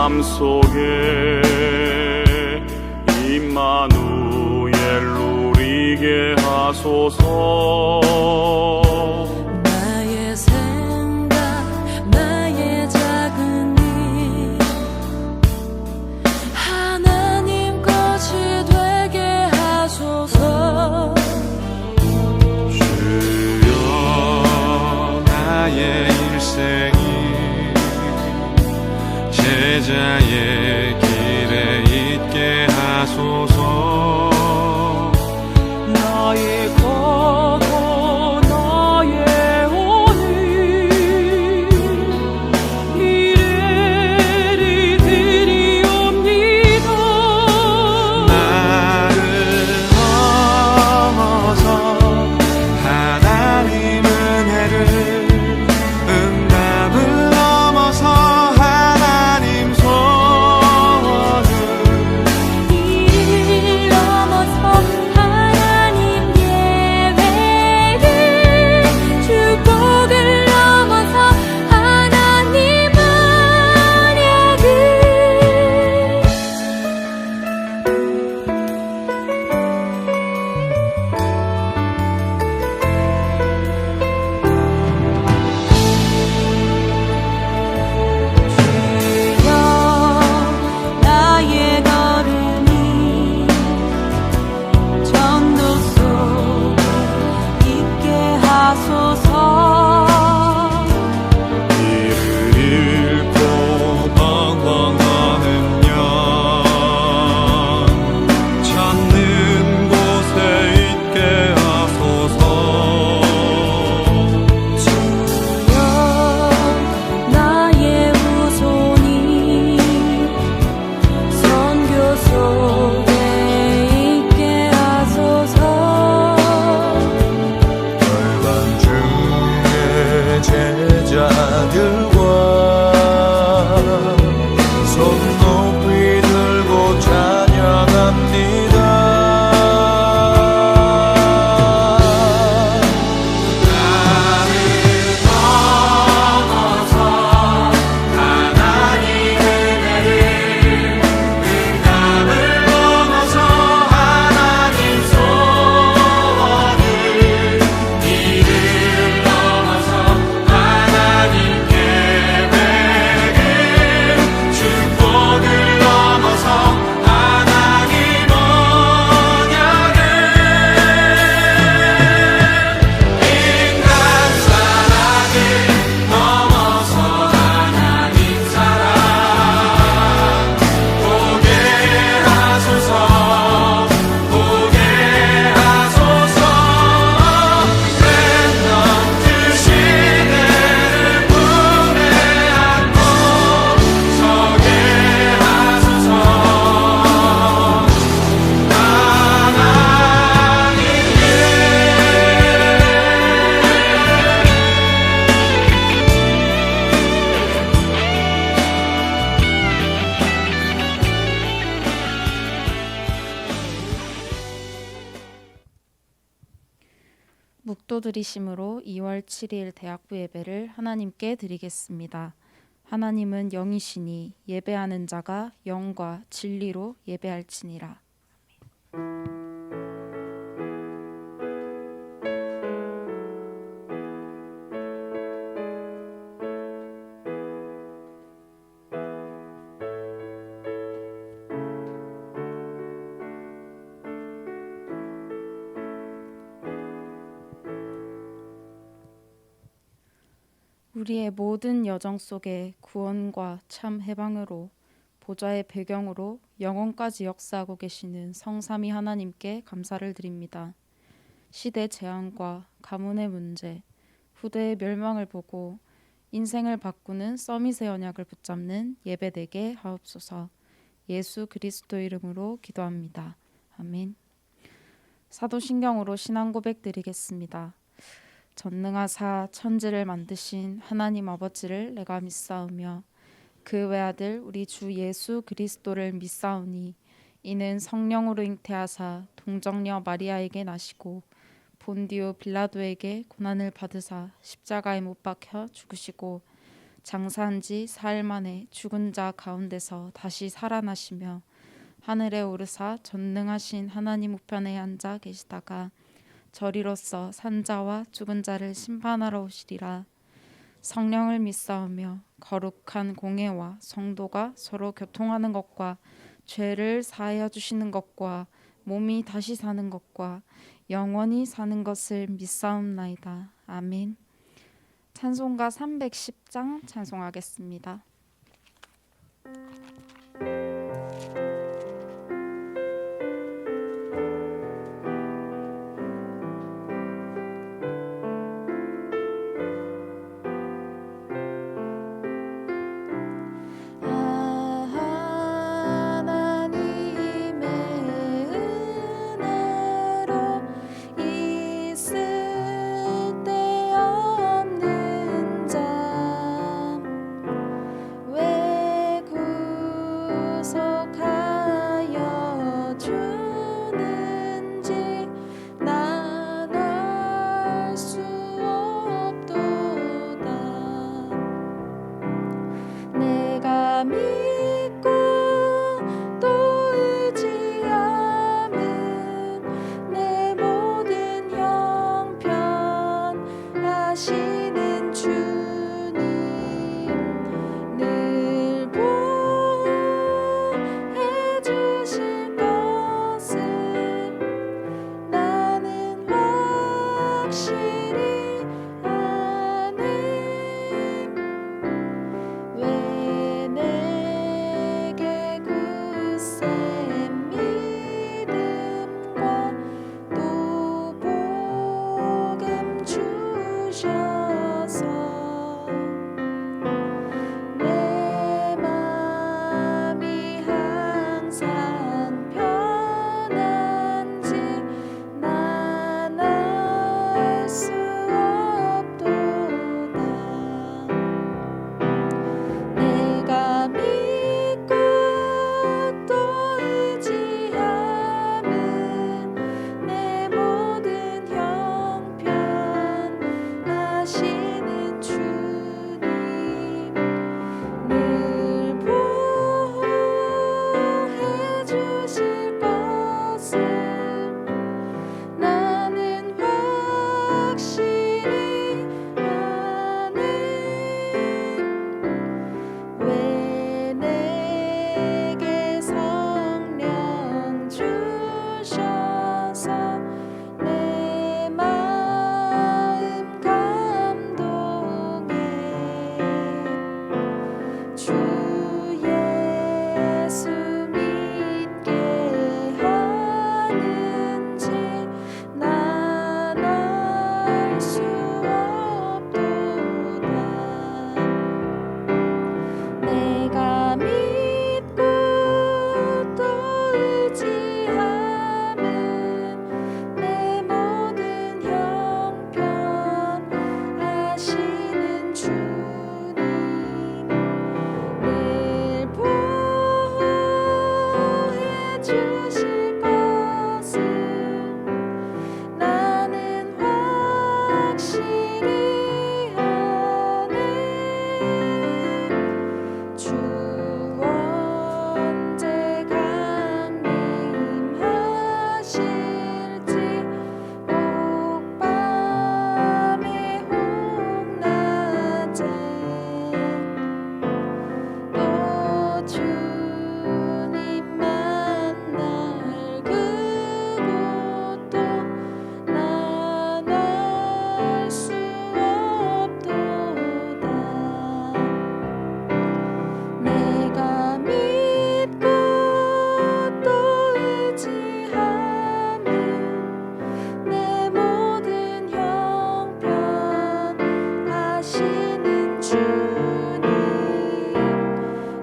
삶 속에 임마누엘 누리게 하소서. 나의 생각, 나의 작은 일 하나님 것이 되게 하소서. 주여 나의 일생이 제자의 길에 있게 하소서. 나의 거고 나의 오늘 이래리 드리옵니다. 나를 넘어서 하나님 은혜를, 응답을 넘어서 하나님 소원을, 이를 넘어서 하나님 예배를, 축복을 넘어서 하나님 언약을. 주여 나의 걸음이 전도 속에 있게 하소서. 길을 잃고 벙벙거는 영 찾는 곳에 있게 하소서. 주여 나의 후손이 선교 속에 있게 하소서. 열방 중에 제자들과 손 높이 들고 찬양합니다. 나를 넘어서 하나님 은혜를, 응답을 넘어서 하나님 소원을, 이를 넘어서 하나님 계획을, 축복을 넘어서 하나님 언약을, 인간 사랑을 넘어서 하나님 사랑 보게 하소서. 보게 하소서. 렘넌트 시대를 품에 안고 서게 하소서. 묵도드리심으로 2월 7일 대학부 예배를 하나님께 드리겠습니다. 하나님은 영이시니 예배하는 자가 영과 진리로 예배할지니라. 우리의 모든 여정 속에 구원과 참 해방으로 보좌의 배경으로 영원까지 역사하고 계시는 성삼위 하나님께 감사를 드립니다. 시대 재앙과 가문의 문제, 후대의 멸망을 보고 인생을 바꾸는 서밋의 언약을 붙잡는 예배되게 하옵소서. 예수 그리스도 이름으로 기도합니다. 아멘. 사도신경으로 신앙 고백 드리겠습니다. 전능하사 천지를 만드신 하나님 아버지를 내가 믿사오며 그 외아들 우리 주 예수 그리스도를 믿사오니 이는 성령으로 잉태하사 동정녀 마리아에게 나시고 본디오 빌라도에게 고난을 받으사 십자가에 못 박혀 죽으시고 장사한 지 사흘 만에 죽은 자 가운데서 다시 살아나시며 하늘에 오르사 전능하신 하나님 우편에 앉아 계시다가 저리로서 산자와 죽은 자를 심판하러 오시리라. 성령을 믿사오며 거룩한 공회와 성도가 서로 교통하는 것과 죄를 사하여 주시는 것과 몸이 다시 사는 것과 영원히 사는 것을 믿사옵나이다. 아멘. 찬송가 310장 찬송하겠습니다. 하나님의 은혜로 있을 데 없는 자 왜 구속하여 주는지 난 알 수 없도다. 내가 믿고 또 의지함은 내 모든 형편 하시는 주님 늘 보호해 주실 것을 나는 확실히 아네. 왜 내게 굳센 믿음과 또 복음 주셔서 내 맘이 항상 편한지 난 알 수 없도다. 내가 믿고 또 의지함은 내 모든 형편 하시는 주님 늘 보호해 주실 것을 나는 확실히 아네. 왜 내게 성령 주셔서 내 마음 감동해 주 예수 믿게 하는지 난 알 수 없도다. 내가 믿고 또 의지함은 내 모든 형편 하시는 주님 늘 보호해 주실 것을 나는 확실히 아네. 주 언제 강림하실지 혹밤에 혹낮에 또 주님 만날 그곳도 난 알 수 없도다. 내가 믿고 또 의지함은 내 모든 형편 하시는 주님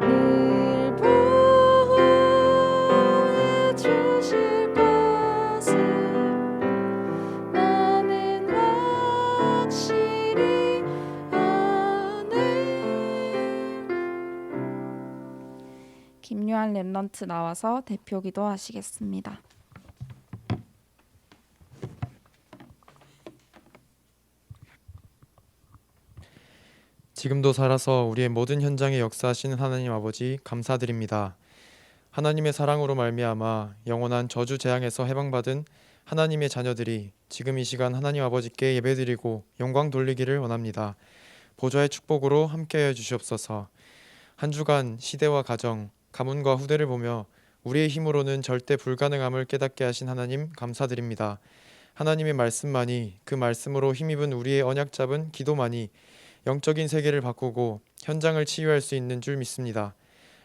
늘 보호해 주실 것을 나는 확실히 아네. 김유한 랩런트 나와서 대표 기도하시겠습니다. 지금도 살아서 우리의 모든 현장에 역사하시는 하나님 아버지 감사드립니다. 하나님의 사랑으로 말미암아 영원한 저주 재앙에서 해방받은 하나님의 자녀들이 지금 이 시간 하나님 아버지께 예배드리고 영광 돌리기를 원합니다. 보좌의 축복으로 함께하여 주시옵소서. 한 주간 시대와 가정, 가문과 후대를 보며 우리의 힘으로는 절대 불가능함을 깨닫게 하신 하나님 감사드립니다. 하나님의 말씀만이, 그 말씀으로 힘입은 우리의 언약 잡은 기도만이 영적인 세계를 바꾸고 현장을 치유할 수 있는 줄 믿습니다.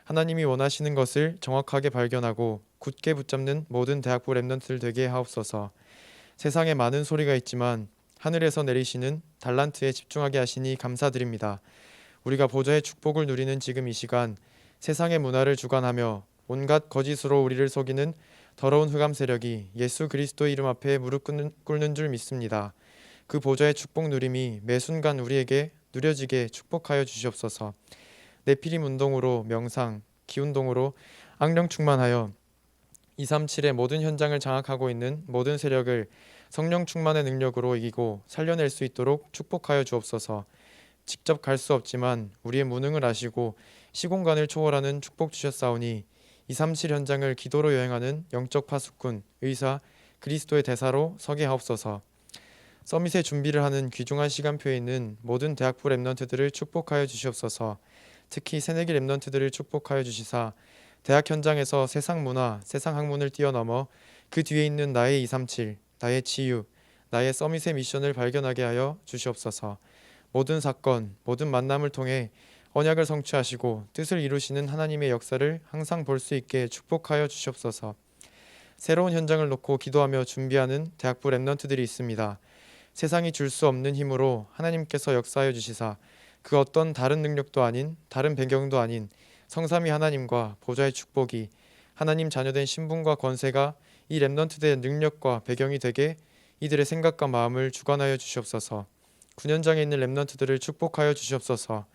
하나님이 원하시는 것을 정확하게 발견하고 굳게 붙잡는 모든 대학부 랩넌트들 되게 하옵소서. 세상에 많은 소리가 있지만 하늘에서 내리시는 달란트에 집중하게 하시니 감사드립니다. 우리가 보좌의 축복을 누리는 지금 이 시간, 세상의 문화를 주관하며 온갖 거짓으로 우리를 속이는 더러운 흑암 세력이 예수 그리스도의 이름 앞에 무릎 꿇는 줄 믿습니다. 그 보좌의 축복 누림이 매 순간 우리에게 누려지게 축복하여 주시옵소서. 네피림 운동으로 명상, 기운동으로 악령 충만하여 237의 모든 현장을 장악하고 있는 모든 세력을 성령 충만의 능력으로 이기고 살려낼 수 있도록 축복하여 주옵소서. 직접 갈 수 없지만 우리의 무능을 아시고 시공간을 초월하는 축복 주셨사오니 237 현장을 기도로 여행하는 영적 파수꾼, 의사, 그리스도의 대사로 서게 하옵소서. 서밋의 준비를 하는 귀중한 시간표에 있는 모든 대학부 랩넌트들을 축복하여 주시옵소서. 특히 새내기 랩넌트들을 축복하여 주시사 대학 현장에서 세상 문화, 세상 학문을 뛰어넘어 그 뒤에 있는 나의 237, 나의 치유, 나의 서밋의 미션을 발견하게 하여 주시옵소서. 모든 사건, 모든 만남을 통해 언약을 성취하시고 뜻을 이루시는 하나님의 역사를 항상 볼 수 있게 축복하여 주시옵소서. 새로운 현장을 놓고 기도하며 준비하는 대학부 랩넌트들이 있습니다. 세상이 줄 수 없는 힘으로 하나님께서 역사하여 주시사 그 어떤 다른 능력도 아닌, 다른 배경도 아닌 성삼위 하나님과 보좌의 축복이 하나님 자녀된 신분과 권세가 이 랩넌트들의 능력과 배경이 되게 이들의 생각과 마음을 주관하여 주시옵소서. 9년장에 있는 랩넌트들을 축복하여 주시옵소서.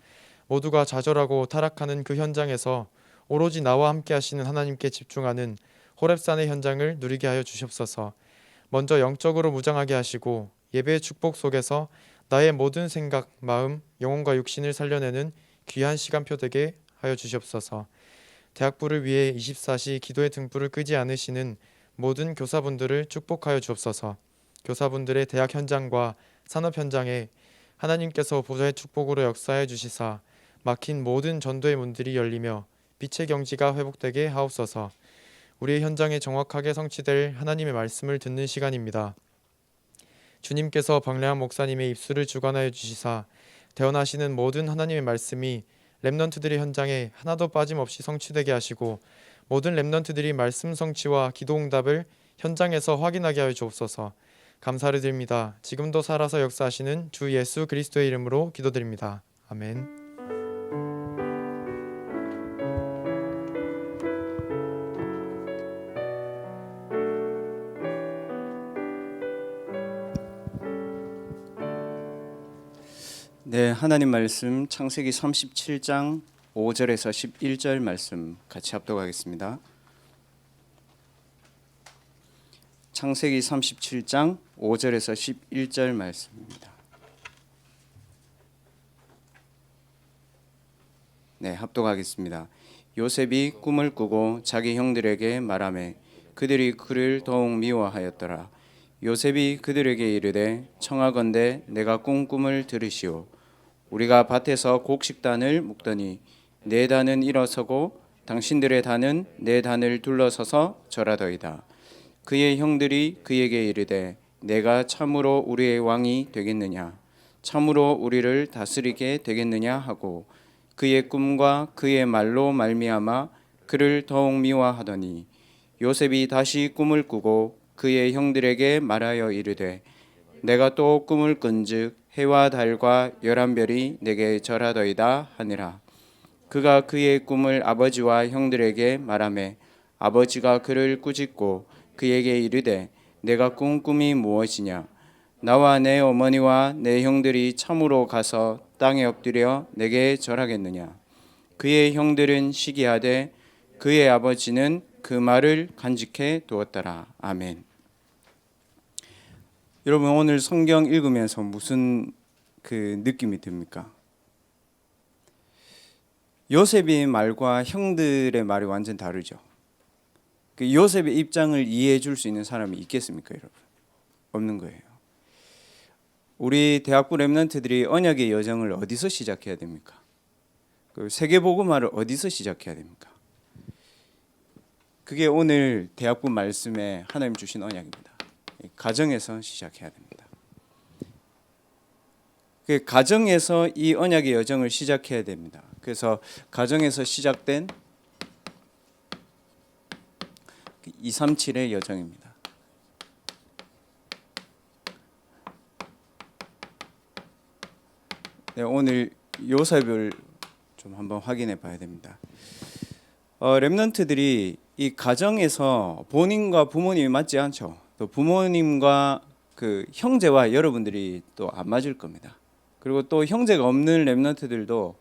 모두가 좌절하고 타락하는 그 현장에서 오로지 나와 함께 하시는 하나님께 집중하는 호렙산의 현장을 누리게 하여 주시옵소서. 먼저 영적으로 무장하게 하시고 예배의 축복 속에서 나의 모든 생각, 마음, 영혼과 육신을 살려내는 귀한 시간표 되게 하여 주시옵소서. 대학부를 위해 24시 기도의 등불을 끄지 않으시는 모든 교사분들을 축복하여 주옵소서. 교사분들의 대학 현장과 산업 현장에 하나님께서 보좌의 축복으로 역사해 주시사 막힌 모든 전도의 문들이 열리며 빛의 경지가 회복되게 하옵소서. 우리의 현장에 정확하게 성취될 하나님의 말씀을 듣는 시간입니다. 주님께서 박래한 목사님의 입술을 주관하여 주시사 대언하시는 모든 하나님의 말씀이 랩넌트들의 현장에 하나도 빠짐없이 성취되게 하시고 모든 랩넌트들이 말씀 성취와 기도 응답을 현장에서 확인하게 하여 주옵소서. 감사를 드립니다. 지금도 살아서 역사하시는 주 예수 그리스도의 이름으로 기도드립니다. 아멘. 네, 하나님 말씀 창세기 37장 5절에서 11절 말씀 같이 합독하겠습니다. 창세기 37장 5절에서 11절 말씀입니다. 네, 합독하겠습니다. 요셉이 꿈을 꾸고 자기 형들에게 말하매 그들이 그를 더욱 미워하였더라. 요셉이 그들에게 이르되 청하건대 내가 꾼 꿈을 들으시오. 우리가 밭에서 곡식단을 묶더니 내 단은 일어서고 당신들의 단은 내 단을 둘러서서 절하더이다. 그의 형들이 그에게 이르되 내가 참으로 우리의 왕이 되겠느냐, 참으로 우리를 다스리게 되겠느냐 하고 그의 꿈과 그의 말로 말미암아 그를 더욱 미워하더니 요셉이 다시 꿈을 꾸고 그의 형들에게 말하여 이르되 내가 또 꿈을 꾼즉 해와 달과 11별이 내게 절하더이다 하니라. 그가 그의 꿈을 아버지와 형들에게 말하매 아버지가 그를 꾸짖고 그에게 이르되 내가 꾼 꿈이 무엇이냐, 나와 내 어머니와 내 형들이 참으로 가서 땅에 엎드려 내게 절하겠느냐. 그의 형들은 시기하되 그의 아버지는 그 말을 간직해 두었더라. 아멘. 여러분, 오늘 성경 읽으면서 무슨 느낌이 듭니까? 요셉의 말과 형들의 말이 완전 다르죠. 그 요셉의 입장을 이해해 줄 수 있는 사람이 있겠습니까, 여러분? 없는 거예요. 우리 대학부 렘넌트들이 언약의 여정을 어디서 시작해야 됩니까? 그 세계복음화를 어디서 시작해야 됩니까? 그게 오늘 대학부 말씀에 하나님 주신 언약입니다. 가정에서 시작해야 됩니다. 그 가정에서 이 언약의 여정을 시작해야 됩니다. 그래서 가정에서 시작된 237의 여정입니다. 네, 오늘 요셉을 좀 한번 확인해 봐야 됩니다. 렘넌트들이 이 가정에서 본인과 부모님이 맞지 않죠. 또 부모님과 그 형제와 여러분들이 또 안 맞을 겁니다. 그리고 또 형제가 없는 렘넌트들도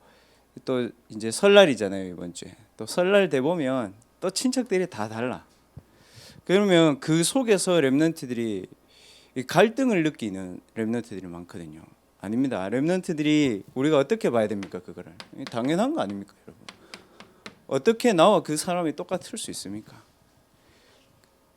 또 이제 설날이잖아요, 이번 주에. 또 설날 돼 보면 또 친척들이 다 달라. 그러면 그 속에서 렘넌트들이 갈등을 느끼는 렘넌트들이 많거든요. 아닙니다. 렘넌트들이 우리가 어떻게 봐야 됩니까, 그거를? 당연한 거 아닙니까, 여러분? 어떻게 나와 그 사람이 똑같을 수 있습니까?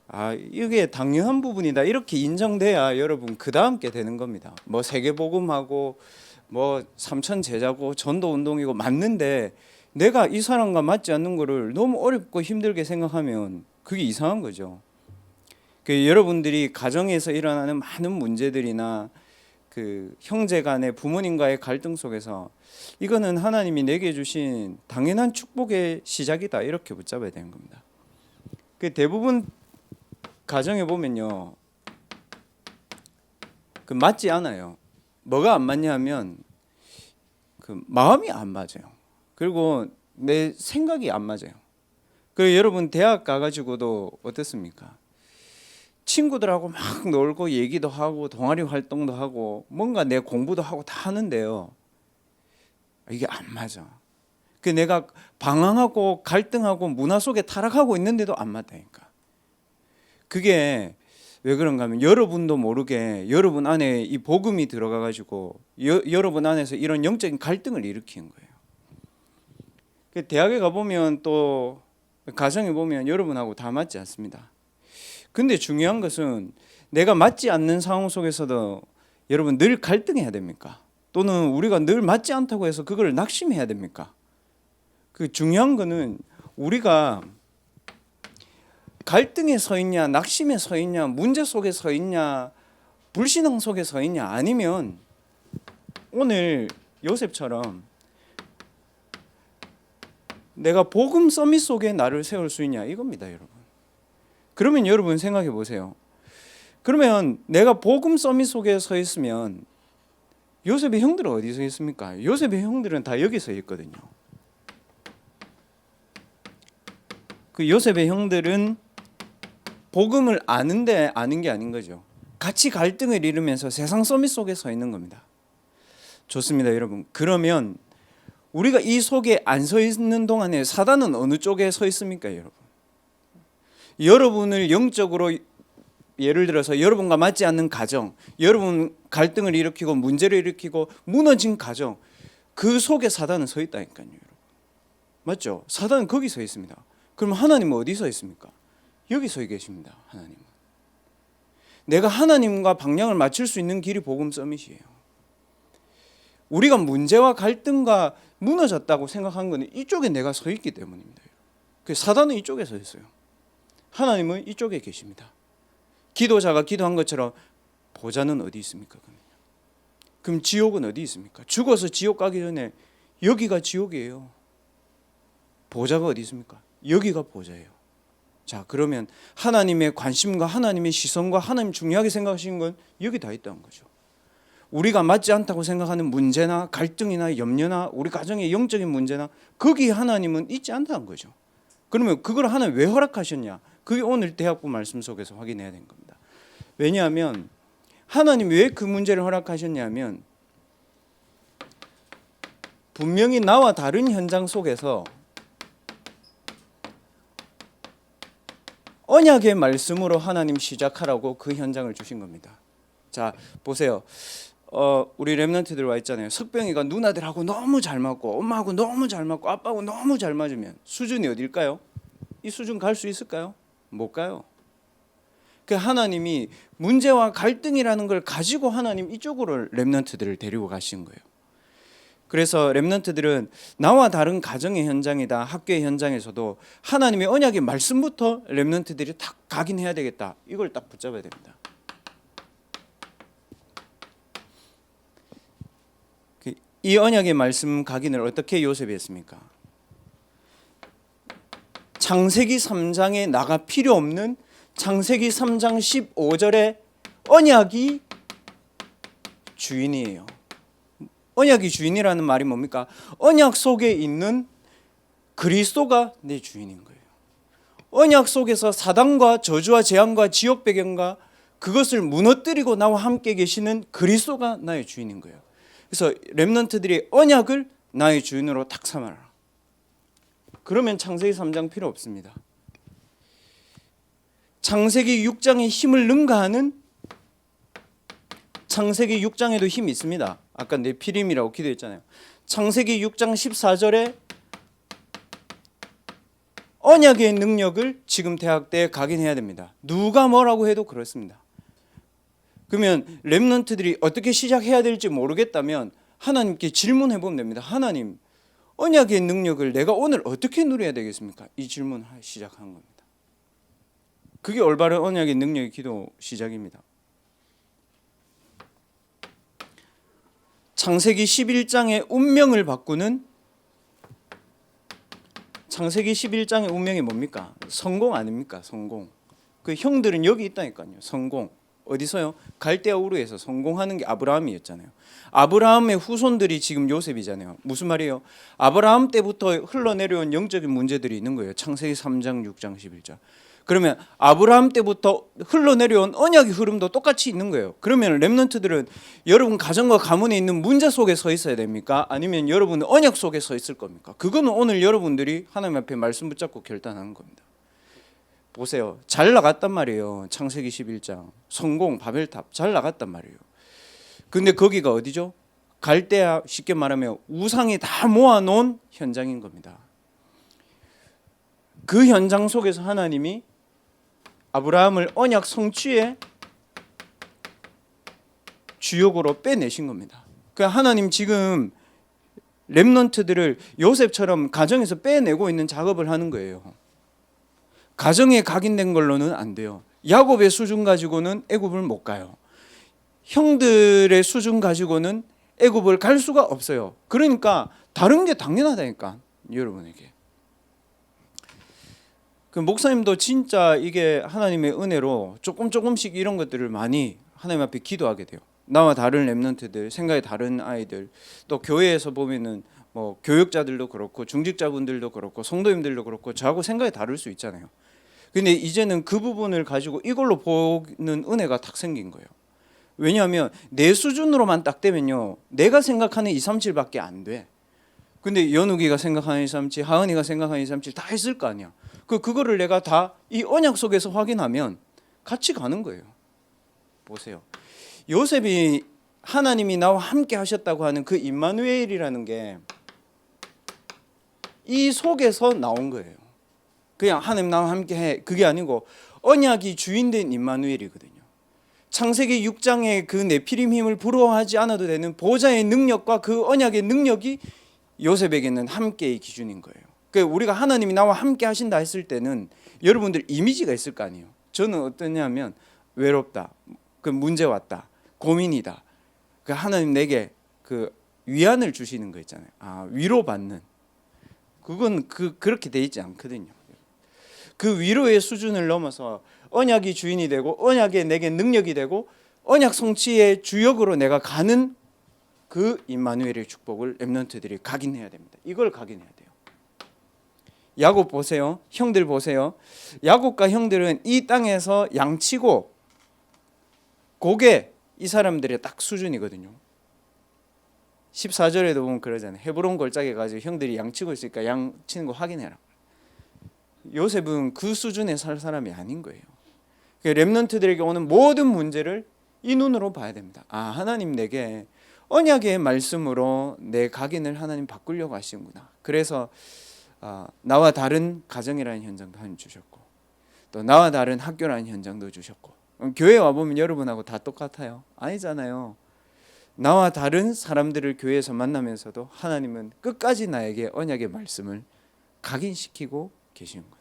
아, 이게 당연한 부분이다. 이렇게 인정돼야 여러분 그 다음 게 되는 겁니다. 뭐 세계복음하고 뭐 삼천 제자고 전도 운동이고 맞는데 내가 이 사람과 맞지 않는 거를 너무 어렵고 힘들게 생각하면 그게 이상한 거죠. 그 여러분들이 가정에서 일어나는 많은 문제들이나 그 형제 간의 부모님과의 갈등 속에서 이거는 하나님이 내게 주신 당연한 축복의 시작이다, 이렇게 붙잡아야 되는 겁니다. 그 대부분 가정에 보면요, 그 맞지 않아요. 뭐가 안 맞냐 하면 그 마음이 안 맞아요. 그리고 내 생각이 안 맞아요. 그리고 여러분 대학 가가지고도 어떻습니까? 친구들하고 막 놀고 얘기도 하고 동아리 활동도 하고 뭔가 내 공부도 하고 다 하는데요, 이게 안 맞아. 그 내가 방황하고 갈등하고 문화 속에 타락하고 있는데도 안 맞다니까. 그게 왜 그런가 하면 여러분도 모르게 여러분 안에 이 복음이 들어가 가지고 여러분 안에서 이런 영적인 갈등을 일으키는 거예요. 그 대학에 가보면 또 가정에 보면 여러분하고 다 맞지 않습니다. 근데 중요한 것은 내가 맞지 않는 상황 속에서도 여러분 늘 갈등해야 됩니까? 또는 우리가 늘 맞지 않다고 해서 그걸 낙심해야 됩니까? 그 중요한 거는 우리가 갈등에 서 있냐, 낙심에 서 있냐, 문제 속에 서 있냐, 불신앙 속에 서 있냐, 아니면 오늘 요셉처럼 내가 복음 서밋 속에 나를 세울 수 있냐, 이겁니다, 여러분. 그러면 여러분 생각해 보세요. 그러면 내가 복음 서밋 속에 서 있으면 요셉의 형들은 어디 서 있습니까? 요셉의 형들은 다 여기 서 있거든요. 그 요셉의 형들은 복음을 아는데 아는 게 아닌 거죠. 같이 갈등을 이루면서 세상 서밋 속에 서 있는 겁니다. 좋습니다, 여러분. 그러면 우리가 이 속에 안 서 있는 동안에 사단은 어느 쪽에 서 있습니까, 여러분? 여러분을 영적으로, 예를 들어서 여러분과 맞지 않는 가정, 여러분 갈등을 일으키고 문제를 일으키고 무너진 가정, 그 속에 사단은 서 있다니까요, 여러분. 맞죠? 사단은 거기 서 있습니다. 그럼 하나님은 어디 서 있습니까? 여기 서 계십니다, 하나님은. 내가 하나님과 방향을 맞출 수 있는 길이 복음 서밋이에요. 우리가 문제와 갈등과 무너졌다고 생각한 것은 이쪽에 내가 서 있기 때문입니다. 사단은 이쪽에 서 있어요. 하나님은 이쪽에 계십니다. 기도자가 기도한 것처럼 보좌는 어디 있습니까? 그럼 지옥은 어디 있습니까? 죽어서 지옥 가기 전에 여기가 지옥이에요. 보좌가 어디 있습니까? 여기가 보좌예요. 자, 그러면 하나님의 관심과 하나님의 시선과 하나님 중요하게 생각하시는 건 여기 다 있다는 거죠. 우리가 맞지 않다고 생각하는 문제나 갈등이나 염려나 우리 가정의 영적인 문제나 거기 하나님은 있지 않다는 거죠. 그러면 그걸 하나님 왜 허락하셨냐? 그게 오늘 대학부 말씀 속에서 확인해야 되는 겁니다. 왜냐하면 하나님 왜 그 문제를 허락하셨냐면 분명히 나와 다른 현장 속에서 언약의 말씀으로 하나님 시작하라고 그 현장을 주신 겁니다. 자, 보세요. 우리 렘넌트들 와 있잖아요. 석병이가 누나들하고 너무 잘 맞고 엄마하고 너무 잘 맞고 아빠하고 너무 잘 맞으면 수준이 어딜까요? 이 수준 갈 수 있을까요? 못 가요. 그 하나님이 문제와 갈등이라는 걸 가지고 하나님 이쪽으로 렘넌트들을 데리고 가신 거예요. 그래서 렘넌트들은 나와 다른 가정의 현장이다, 학교의 현장에서도 하나님의 언약의 말씀부터 렘넌트들이 딱 각인해야 되겠다. 이걸 딱 붙잡아야 됩니다. 이 언약의 말씀 각인을 어떻게 요셉이 했습니까? 창세기 3장에 나가 필요 없는 창세기 3장 15절에 언약이 주인이에요. 언약이 주인이라는 말이 뭡니까? 언약 속에 있는 그리스도가 내 주인인 거예요. 언약 속에서 사단과 저주와 재앙과 지옥 배경과 그것을 무너뜨리고 나와 함께 계시는 그리스도가 나의 주인인 거예요. 그래서 렘넌트들이 언약을 나의 주인으로 탁 삼아라. 그러면 창세기 3장 필요 없습니다. 창세기 6장에 힘을 능가하는 창세기 6장에도 힘이 있습니다. 아까 네피림이라고 기도했잖아요. 창세기 6장 14절에 언약의 능력을 지금 대학 때 각인해야 됩니다. 누가 뭐라고 해도 그렇습니다. 그러면 렘넌트들이 어떻게 시작해야 될지 모르겠다면 하나님께 질문해 보면 됩니다. 하나님, 언약의 능력을 내가 오늘 어떻게 누려야 되겠습니까? 이 질문 시작하는 겁니다. 그게 올바른 언약의 능력의 기도 시작입니다. 창세기 11장의 운명을 바꾸는 창세기 11장의 운명이 뭡니까? 성공 아닙니까? 성공. 그 형들은 여기 있다니까요. 성공. 어디서요? 갈대아 우르에서 성공하는 게 아브라함이었잖아요. 아브라함의 후손들이 지금 요셉이잖아요. 무슨 말이에요? 아브라함 때부터 흘러내려온 영적인 문제들이 있는 거예요. 창세기 3장, 6장, 11장. 그러면 아브라함 때부터 흘러내려온 언약의 흐름도 똑같이 있는 거예요. 그러면 렘넌트들은 여러분 가정과 가문에 있는 문제 속에 서 있어야 됩니까? 아니면 여러분은 언약 속에 서 있을 겁니까? 그거는 오늘 여러분들이 하나님 앞에 말씀 붙잡고 결단하는 겁니다. 보세요. 잘 나갔단 말이에요. 창세기 11장. 성공, 바벨탑 잘 나갔단 말이에요. 근데 거기가 어디죠? 갈대아, 쉽게 말하면 우상이 다 모아놓은 현장인 겁니다. 그 현장 속에서 하나님이 아브라함을 언약 성취의 주역으로 빼내신 겁니다. 그러니까 하나님 지금 렘넌트들을 요셉처럼 가정에서 빼내고 있는 작업을 하는 거예요. 가정에 각인된 걸로는 안 돼요. 야곱의 수준 가지고는 애굽을 못 가요. 형들의 수준 가지고는 애굽을 갈 수가 없어요. 그러니까 다른 게 당연하다니까 여러분에게. 그 목사님도 진짜 이게 하나님의 은혜로 조금씩 이런 것들을 많이 하나님 앞에 기도하게 돼요. 나와 다른 렘넌트들, 생각이 다른 아이들, 또 교회에서 보면은 뭐 교육자들도 그렇고 중직자분들도 그렇고 성도님들도 그렇고 저하고 생각이 다를 수 있잖아요. 근데 이제는 그 부분을 가지고 이걸로 보는 은혜가 탁 생긴 거예요. 왜냐하면 내 수준으로만 딱 되면요, 내가 생각하는 237밖에 안 돼. 근데 연욱이가 생각하는 237, 하은이가 생각하는 237 다 했을 거 아니야. 그거를 내가 다 이 언약 속에서 확인하면 같이 가는 거예요. 보세요. 요셉이 하나님이 나와 함께 하셨다고 하는 그 임마누엘이라는 게 이 속에서 나온 거예요. 그냥 하나님 나와 함께 해, 그게 아니고 언약이 주인된 임마누엘이거든요. 창세기 6장의 그 네피림 힘을 부러워하지 않아도 되는 보좌의 능력과 그 언약의 능력이 요셉에게는 함께의 기준인 거예요. 그러니까 우리가 하나님이 나와 함께 하신다 했을 때는 여러분들 이미지가 있을 거 아니에요. 저는 어떠냐면 외롭다, 그 문제 왔다, 고민이다. 그 하나님 내게 그 위안을 주시는 거 있잖아요. 위로받는. 그건 그렇게 돼 있지 않거든요. 그 위로의 수준을 넘어서 언약이 주인이 되고 언약에 내게 능력이 되고 언약 성취의 주역으로 내가 가는 그 임마누엘의 축복을 렘넌트들이 각인해야 됩니다. 이걸 각인해야 돼요. 야곱 보세요. 형들 보세요. 야곱과 형들은 이 땅에서 양치고 그게 이 사람들의 딱 수준이거든요. 14절에도 보면 그러잖아요. 헤브론 골짜기에 가지고 형들이 양치고 있으니까 양치는 거 확인해라. 요셉은 그 수준에 살 사람이 아닌 거예요. 렘넌트들에게 오는 모든 문제를 이 눈으로 봐야 됩니다. 아, 하나님 내게 언약의 말씀으로 내 각인을 하나님 바꾸려고 하시는구나. 그래서 나와 다른 가정이라는 현장도 하나님 주셨고, 또 나와 다른 학교라는 현장도 주셨고, 교회 와보면 여러분하고 다 똑같아요? 아니잖아요. 나와 다른 사람들을 교회에서 만나면서도 하나님은 끝까지 나에게 언약의 말씀을 각인시키고 계시는 거예요.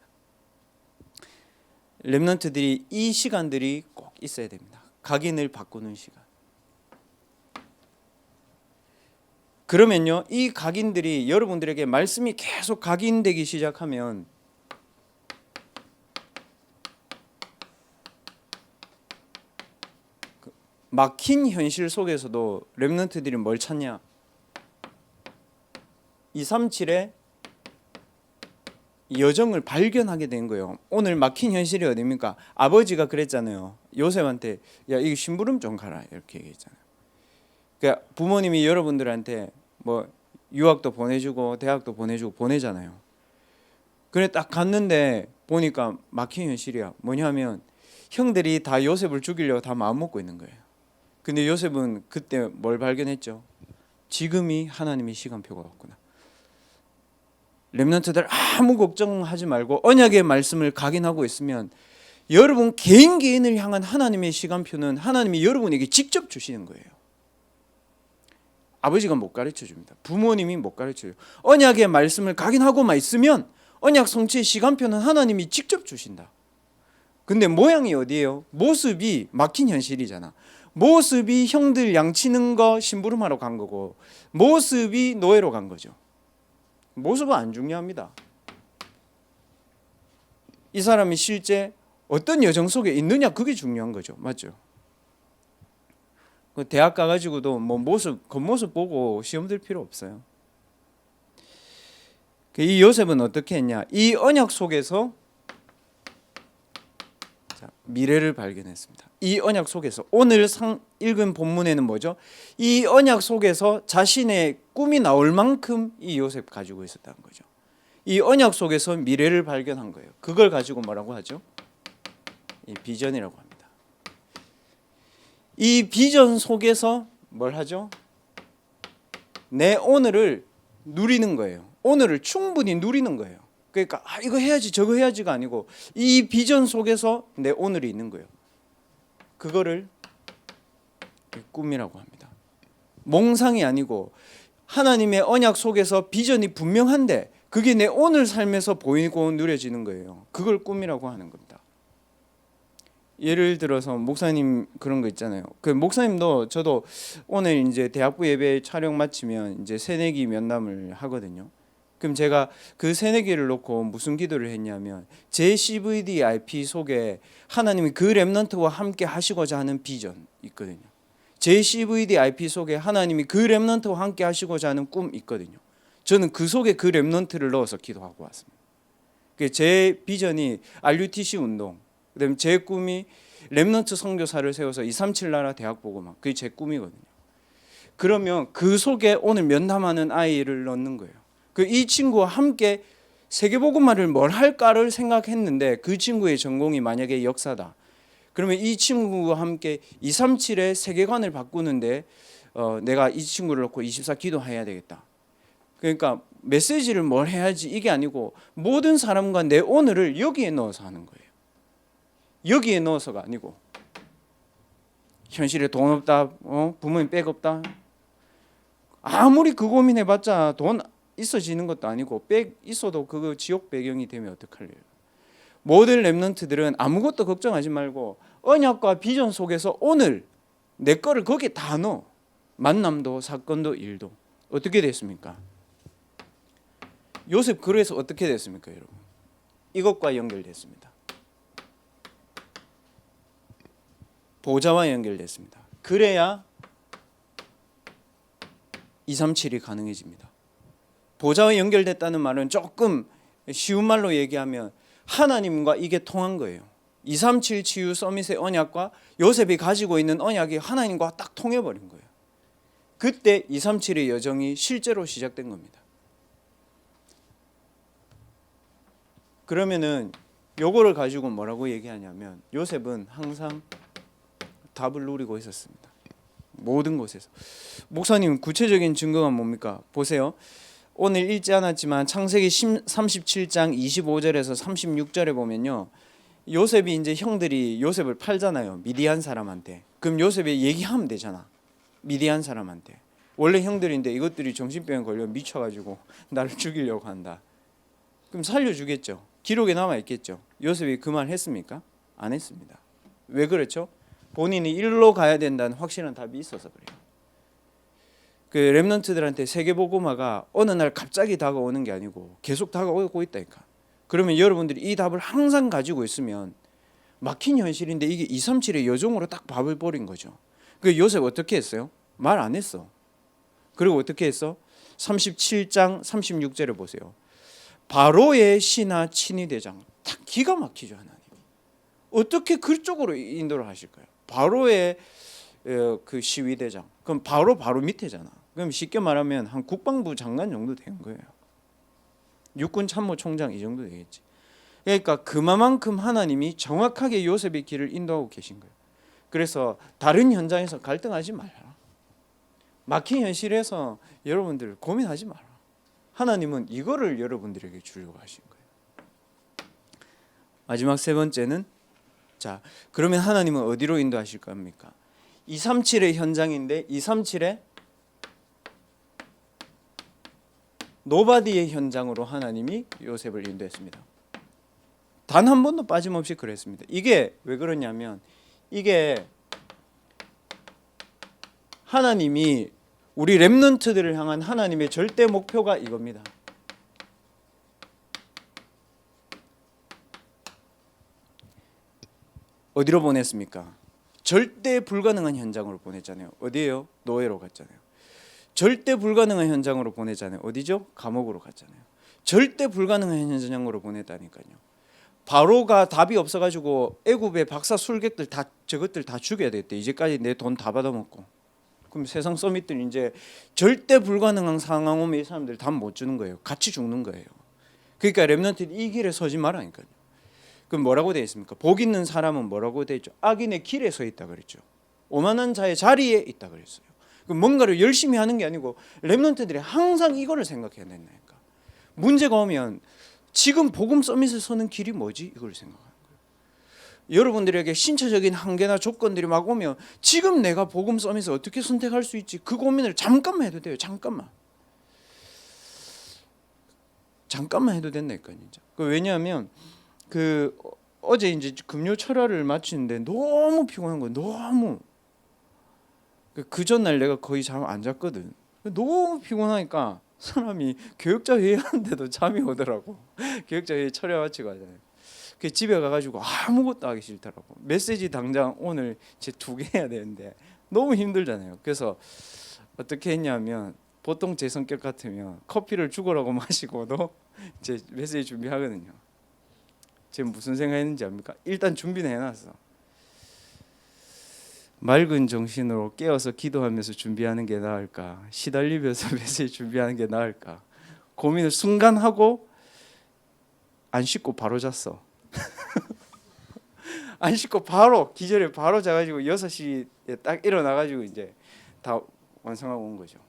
렘넌트들이 이 시간들이 꼭 있어야 됩니다. 각인을 바꾸는 시간. 그러면요, 이 각인들이 여러분들에게 말씀이 계속 각인되기 시작하면 막힌 현실 속에서도 렘넌트들이 뭘 찾냐? 237의 여정을 발견하게 된 거예요. 오늘 막힌 현실이 어디입니까? 아버지가 그랬잖아요. 요셉한테 야, 이거 심부름 좀 가라 이렇게 얘기했잖아요. 그러니까 부모님이 여러분들한테 뭐 유학도 보내주고 대학도 보내주고 보내잖아요. 그래 딱 갔는데 보니까 막힌 현실이야. 뭐냐면 형들이 다 요셉을 죽이려고 다 마음 먹고 있는 거예요. 근데 요셉은 그때 뭘 발견했죠? 지금이 하나님의 시간표가 왔구나. 렘넌트들 아무 걱정하지 말고 언약의 말씀을 각인하고 있으면 여러분 개인을 향한 하나님의 시간표는 하나님이 여러분에게 직접 주시는 거예요. 아버지가 못 가르쳐 줍니다. 부모님이 못 가르쳐요. 언약의 말씀을 각인하고만 있으면 언약 성취의 시간표는 하나님이 직접 주신다. 근데 모양이 어디예요? 모습이 막힌 현실이잖아. 모습이 형들 양치는 거 심부름하러 간 거고, 모습이 노예로 간 거죠. 모습은 안 중요합니다. 이 사람이 실제 어떤 여정 속에 있느냐, 그게 중요한 거죠. 맞죠? 그 대학 가가지고도 뭐 겉모습 보고 시험 들 필요 없어요. 이 요셉은 어떻게 했냐? 이 언약 속에서 미래를 발견했습니다. 이 언약 속에서 오늘 읽은 본문에는 뭐죠? 이 언약 속에서 자신의 꿈이 나올 만큼 이 요셉 가지고 있었다는 거죠. 이 언약 속에서 미래를 발견한 거예요. 그걸 가지고 뭐라고 하죠? 이 비전이라고 합니다. 이 비전 속에서 뭘 하죠? 내 오늘을 누리는 거예요. 오늘을 충분히 누리는 거예요. 그러니까 이거 해야지 저거 해야지가 아니고 이 비전 속에서 내 오늘이 있는 거예요. 그거를 꿈이라고 합니다. 몽상이 아니고 하나님의 언약 속에서 비전이 분명한데 그게 내 오늘 삶에서 보이고 누려지는 거예요. 그걸 꿈이라고 하는 겁니다. 예를 들어서 목사님 그런 거 있잖아요. 그 목사님도 저도 오늘 이제 대학부 예배 촬영 마치면 이제 새내기 면담을 하거든요. 그럼 제가 그 새내기를 놓고 무슨 기도를 했냐면 제 CVDIP 속에 하나님이 그 렘넌트와 함께 하시고자 하는 비전 있거든요. 제 CVDIP 속에 하나님이 그 렘넌트와 함께 하시고자 하는 꿈 있거든요. 저는 그 속에 그 렘넌트를 넣어서 기도하고 왔습니다. 제 비전이 RUTC 운동, 그다음에 제 꿈이 렘넌트 선교사를 세워서 237 나라 대학 보고만, 그게 제 꿈이거든요. 그러면 그 속에 오늘 면담하는 아이를 넣는 거예요. 이 친구와 함께 세계복음화를 뭘 할까를 생각했는데 그 친구의 전공이 만약에 역사다. 그러면 이 친구와 함께 237의 세계관을 바꾸는데 내가 이 친구를 놓고 24 기도해야 되겠다. 그러니까 메시지를 뭘 해야지 이게 아니고 모든 사람과 내 오늘을 여기에 넣어서 하는 거예요. 여기에 넣어서가 아니고 현실에 돈 없다, 부모님 백 없다. 아무리 그 고민해봤자 돈 있어지는 것도 아니고 백 있어도 그거 지옥 배경이 되면 어떡할래요? 모든 렘넌트들은 아무것도 걱정하지 말고 언약과 비전 속에서 오늘 내 거를 거기에 다 넣어. 만남도 사건도 일도. 어떻게 됐습니까? 요셉 그래서 어떻게 됐습니까, 여러분? 이것과 연결됐습니다. 보좌와 연결됐습니다. 그래야 237이 가능해집니다. 보좌와 연결됐다는 말은 조금 쉬운 말로 얘기하면 하나님과 이게 통한 거예요. 237 치유 서밋의 언약과 요셉이 가지고 있는 언약이 하나님과 딱 통해버린 거예요. 그때 237의 여정이 실제로 시작된 겁니다. 그러면은 요거를 가지고 뭐라고 얘기하냐면 요셉은 항상 답을 누리고 있었습니다. 모든 곳에서. 목사님 구체적인 증거가 뭡니까? 보세요. 오늘 읽지 않았지만 창세기 37장 25절에서 36절에 보면요. 요셉이 이제 형들이 요셉을 팔잖아요. 미디안 사람한테. 그럼 요셉이 얘기하면 되잖아. 미디안 사람한테. 원래 형들인데 이것들이 정신병에 걸려 미쳐가지고 나를 죽이려고 한다. 그럼 살려주겠죠. 기록에 남아 있겠죠. 요셉이 그 말 했습니까? 안 했습니다. 왜 그렇죠? 본인이 일로 가야 된다는 확실한 답이 있어서 그래요. 그 렘넌트들한테 세계복음화가 어느 날 갑자기 다가오는 게 아니고 계속 다가오고 있다니까. 그러면 여러분들이 이 답을 항상 가지고 있으면 막힌 현실인데 이게 237의 여종으로 딱 밥을 버린 거죠. 그 요셉 어떻게 했어요? 말 안 했어. 그리고 어떻게 했어? 37장 36절에 보세요. 바로의 신하 친위대장. 딱 기가 막히죠. 하나님. 어떻게 그쪽으로 인도를 하실까요? 바로의 그 시위대장. 그럼 바로 밑에잖아. 그럼 쉽게 말하면 한 국방부 장관 정도 되는 거예요. 육군 참모총장 이 정도 되겠지. 그러니까 그만큼 하나님이 정확하게 요셉의 길을 인도하고 계신 거예요. 그래서 다른 현장에서 갈등하지 말라. 막힌 현실에서 여러분들 고민하지 마라. 하나님은 이거를 여러분들에게 주려고 하신 거예요. 마지막 세 번째는 자, 그러면 하나님은 어디로 인도하실 겁니까? 237의 현장인데 237의 노바디의 현장으로 하나님이 요셉을 인도했습니다. 단 한 번도 빠짐없이 그랬습니다. 이게 왜 그러냐면 이게 하나님이 우리 렘넌트들을 향한 하나님의 절대 목표가 이겁니다. 어디로 보냈습니까? 절대 불가능한 현장으로 보냈잖아요. 어디예요? 노예로 갔잖아요. 절대 불가능한 현장으로 보내잖아요. 어디죠? 감옥으로 갔잖아요. 절대 불가능한 현장으로 보냈다니까요. 바로가 답이 없어가지고 애굽의 박사 술객들 다 저것들 다 죽여야 됐대. 이제까지 내 돈 다 받아먹고. 그럼 세상 서밋들 이제 절대 불가능한 상황 오면 이 사람들 답 못 주는 거예요. 같이 죽는 거예요. 그러니까 렘넌트는 이 길에 서지 말라니까요. 그럼 뭐라고 되어 있습니까? 복 있는 사람은 뭐라고 되어 있죠? 악인의 길에 서 있다 그랬죠. 오만한 자의 자리에 있다 그랬어요. 그럼 뭔가를 열심히 하는 게 아니고 렘넌트들이 항상 이거를 생각해야 된다니까. 문제가 오면 지금 복음 서밋에 서는 길이 뭐지? 이걸 생각하는 거예요. 여러분들에게 신체적인 한계나 조건들이 막 오면 지금 내가 복음 서밋을 어떻게 선택할 수 있지? 그 고민을 잠깐만 해도 돼요. 잠깐만 해도 된다니까 진짜. 왜냐하면 그 어제 이제 금요 철야를 마치는데 너무 피곤한 거예요. 너무 그 전날 내가 거의 잠 안 잤거든. 너무 피곤하니까 사람이 교역자 회의하는데도 잠이 오더라고. 교역자 회의 철야 마치고 하잖아요. 그 집에 가가지고 아무것도 하기 싫더라고. 메시지 당장 오늘 제 2개 해야 되는데 너무 힘들잖아요. 그래서 어떻게 했냐면 보통 제 성격 같으면 커피를 죽으라고 마시고도 제 메시지 준비하거든요. 지금 무슨 생각했는지 압니까? 일단 준비는 해놨어. 맑은 정신으로 깨어서 기도하면서 준비하는 게 나을까? 시달리면서 메시지 준비하는 게 나을까? 고민을 순간 하고 안 씻고 바로 잤어. 안 씻고 바로 기절에 바로 자가지고 6시에 딱 일어나가지고 이제 다 완성하고 온 거죠.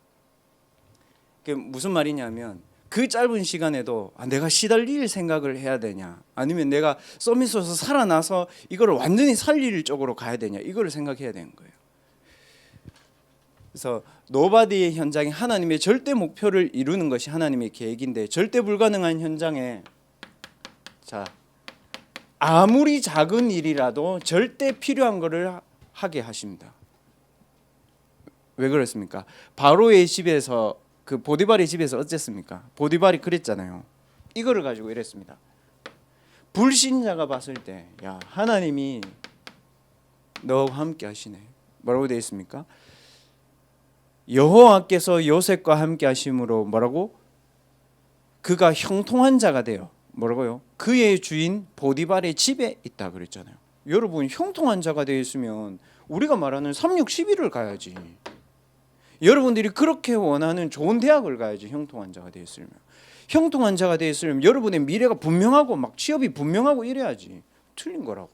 그게 무슨 말이냐면 그 짧은 시간에도 내가 시달릴 생각을 해야 되냐, 아니면 내가 서밋에서 살아나서 이거를 완전히 살릴 쪽으로 가야 되냐, 이거를 생각해야 되는 거예요. 그래서 노바디의 현장에 하나님의 절대 목표를 이루는 것이 하나님의 계획인데, 절대 불가능한 현장에 자 아무리 작은 일이라도 절대 필요한 것을 하게 하십니다. 왜 그렇습니까? 바로의 집에서 그 보디발의 집에서 어쨌습니까? 보디발이 그랬잖아요. 이거를 가지고 이랬습니다. 불신자가 봤을 때, 야, 하나님이 너와 함께 하시네. 뭐라고 되어 있습니까? 여호와께서 요셉과 함께 하심으로 뭐라고? 그가 형통한 자가 되어 뭐라고요? 그의 주인 보디발의 집에 있다 그랬잖아요. 여러분, 형통한 자가 되어 있으면 우리가 말하는 3,6,11을 가야지. 여러분들이 그렇게 원하는 좋은 대학을 가야지. 형통한 자가 되어 있으면, 형통한 자가 되어 있으면 여러분의 미래가 분명하고 막 취업이 분명하고 이래야지. 틀린 거라고.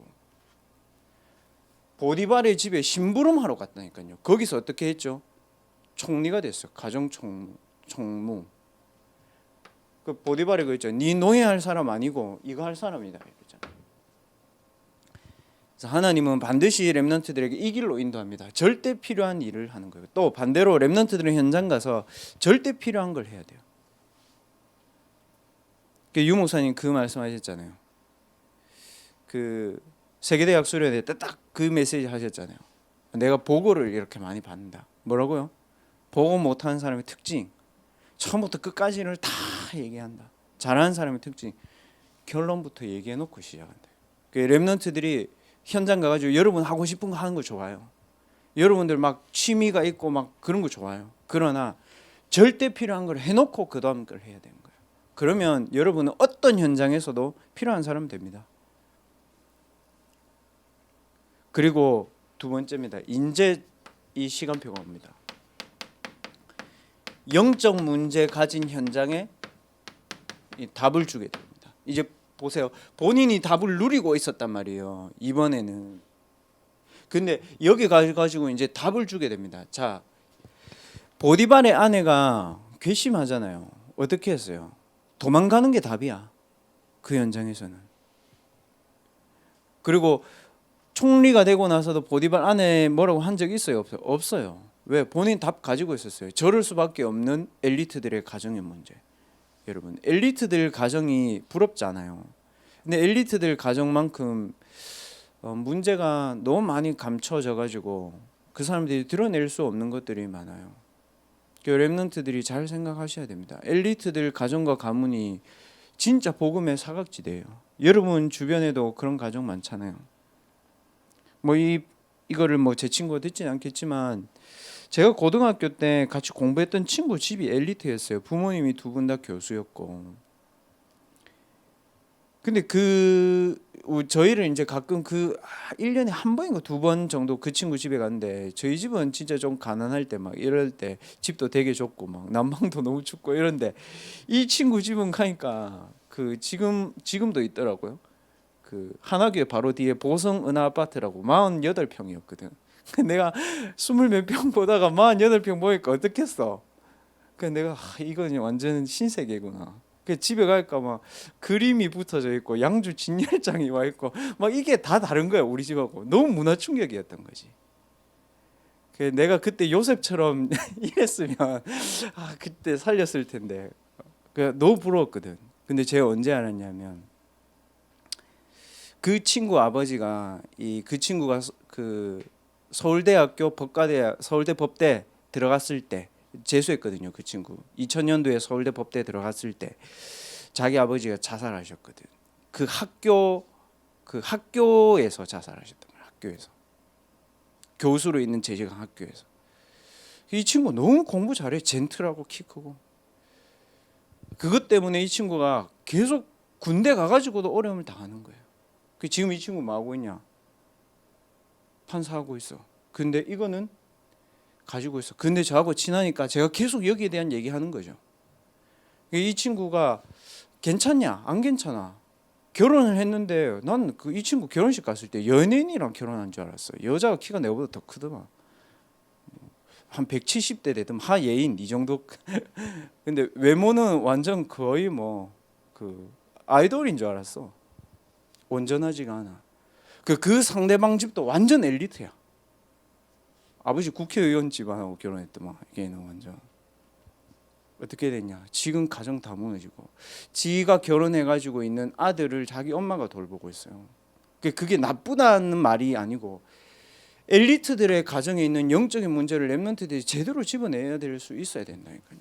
보디발의 집에 심부름하러 갔다니까요. 거기서 어떻게 했죠? 총리가 됐어요. 가정 총무. 그 보디발이 그 있죠. 네 노예할 사람 아니고 이거 할 사람이다. 이랬잖아요. 그래서 하나님은 반드시 렘넌트들에게 이 길로 인도합니다. 절대 필요한 일을 하는 거예요. 또 반대로 렘넌트들은 현장 가서 절대 필요한 걸 해야 돼요. 유 목사님 그 말씀하셨잖아요. 그 세계대학 수련회 때 딱 그 메시지 하셨잖아요. 내가 보고를 이렇게 많이 받는다. 뭐라고요? 보고 못하는 사람의 특징. 처음부터 끝까지를 다 얘기한다. 잘하는 사람의 특징. 결론부터 얘기해놓고 시작한다. 그 렘넌트들이 현장 가가지고 여러분 하고 싶은 거 하는 거 좋아요. 여러분들 막 취미가 있고 막 그런 거 좋아요. 그러나 절대 필요한 걸 해놓고 그 다음 걸 해야 되는 거예요. 그러면 여러분은 어떤 현장에서도 필요한 사람 됩니다. 그리고 두 번째입니다. 이제 이 시간표가 옵니다. 영적 문제 가진 현장에 이 답을 주게 됩니다. 이제 보세요. 본인이 답을 누리고 있었단 말이에요. 이번에는. 근데 여기 가지고 이제 답을 주게 됩니다. 자, 보디발의 아내가 괘씸하잖아요. 어떻게 했어요? 도망가는 게 답이야. 그 현장에서는. 그리고 총리가 되고 나서도 보디발 아내 뭐라고 한 적 있어요? 없어요? 없어요. 왜? 본인 답 가지고 있었어요. 저럴 수밖에 없는 엘리트들의 가정의 문제. 여러분, 엘리트들 가정이 부럽지 않아요. 근데 엘리트들 가정만큼 문제가 너무 많이 감춰져 가지고 그 사람들이 드러낼 수 없는 것들이 많아요. 그 렘넌트들이 잘 생각하셔야 됩니다. 엘리트들 가정과 가문이 진짜 복음의 사각지대예요. 여러분 주변에도 그런 가정 많잖아요. 뭐 이거를 뭐 제 친구가 듣지는 않겠지만 제가 고등학교 때 같이 공부했던 친구 집이 엘리트였어요. 부모님이 두 분 다 교수였고. 근데 저희를 이제 가끔 1년에 한 번인가 두 번 정도 그 친구 집에 갔는데 저희 집은 진짜 좀 가난할 때 막 이럴 때 집도 되게 좁고 막 난방도 너무 춥고 이런데 이 친구 집은 가니까 그 지금도 있더라고요. 그 하나교회 바로 뒤에 보성 은하 아파트라고 48평이었거든. 내가 20몇 평 보다가 48평 보니까 어떻겠어? 그 내가 이건 완전 신세계구나. 그 집에 갈까 막 그림이 붙어져 있고 양주 진열장이 와 있고 막 이게 다 다른 거야 우리 집하고. 너무 문화 충격이었던 거지. 그 내가 그때 요셉처럼 이랬으면 그때 살렸을 텐데. 그 너무 부러웠거든. 근데 제가 언제 알았냐면 그 친구 아버지가 그 친구가 그 서울대학교 서울대 법대 들어갔을 때 재수했거든요. 그 친구 2000년도에 서울대 법대 들어갔을 때 자기 아버지가 자살하셨거든. 그 학교에서 자살하셨단 말이야. 학교에서 교수로 있는 재직한 학교에서. 이 친구 너무 공부 잘해. 젠틀하고 키 크고. 그것 때문에 이 친구가 계속 군대 가가지고도 어려움을 당하는 거예요. 지금 이 친구 뭐 하고 있냐? 판사하고 있어. 근데 이거는 가지고 있어. 근데 저하고 친하니까 제가 계속 여기에 대한 얘기하는 거죠. 이 친구가 괜찮냐? 안 괜찮아? 결혼을 했는데 난 이 친구 결혼식 갔을 때 연예인이랑 결혼한 줄 알았어. 여자가 키가 내보다 더 크더만. 한 170대 되든 하예인 이 정도. 근데 외모는 완전 거의 뭐 그 아이돌인 줄 알았어. 온전하지가 않아. 그 상대방 집도 완전 엘리트야. 아버지 국회의원 집안하고 결혼했더만. 걔는 완전 어떻게 됐냐? 지금 가정 다 무너지고 지가 결혼해가지고 있는 아들을 자기 엄마가 돌보고 있어요. 그게 나쁘다는 말이 아니고 엘리트들의 가정에 있는 영적인 문제를 렘넌트들이 제대로 집어내야 될 수 있어야 된다니까요.